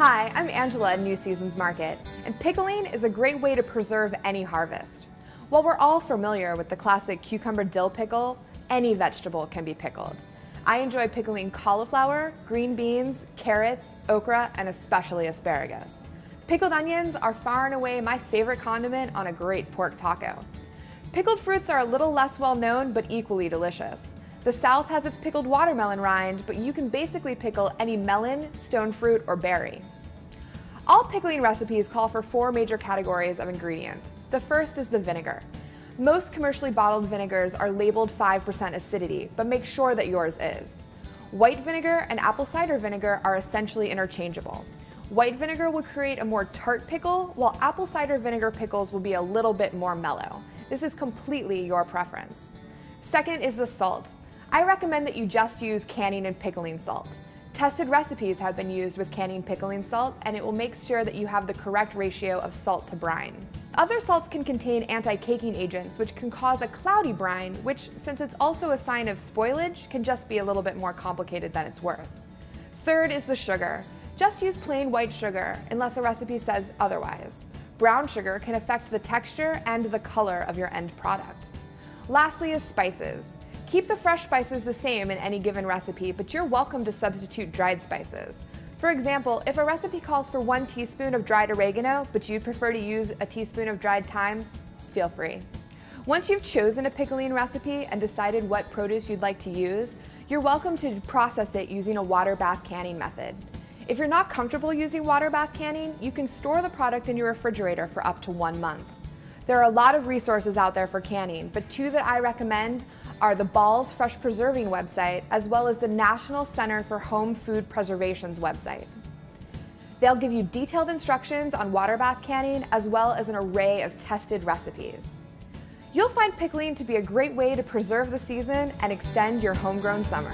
Hi, I'm Angela at New Seasons Market, and pickling is a great way to preserve any harvest. While we're all familiar with the classic cucumber dill pickle, any vegetable can be pickled. I enjoy pickling cauliflower, green beans, carrots, okra, and especially asparagus. Pickled onions are far and away my favorite condiment on a great pork taco. Pickled fruits are a little less well known, but equally delicious. The South has its pickled watermelon rind, but you can basically pickle any melon, stone fruit, or berry. All pickling recipes call for 4 major categories of ingredient. The first is the vinegar. Most commercially bottled vinegars are labeled 5% acidity, but make sure that yours is. White vinegar and apple cider vinegar are essentially interchangeable. White vinegar will create a more tart pickle, while apple cider vinegar pickles will be a little bit more mellow. This is completely your preference. Second is the salt. I recommend that you just use canning and pickling salt. Tested recipes have been used with canning pickling salt, and it will make sure that you have the correct ratio of salt to brine. Other salts can contain anti-caking agents, which can cause a cloudy brine, which, since it's also a sign of spoilage, can just be a little bit more complicated than it's worth. Third is the sugar. Just use plain white sugar, unless a recipe says otherwise. Brown sugar can affect the texture and the color of your end product. Lastly is spices. Keep the fresh spices the same in any given recipe, but you're welcome to substitute dried spices. For example, if a recipe calls for 1 teaspoon of dried oregano, but you'd prefer to use a teaspoon of dried thyme, feel free. Once you've chosen a pickling recipe and decided what produce you'd like to use, you're welcome to process it using a water bath canning method. If you're not comfortable using water bath canning, you can store the product in your refrigerator for up to 1 month. There are a lot of resources out there for canning, but 2 that I recommend are the Ball's Fresh Preserving website, as well as the National Center for Home Food Preservation's website. They'll give you detailed instructions on water bath canning, as well as an array of tested recipes. You'll find pickling to be a great way to preserve the season and extend your homegrown summer.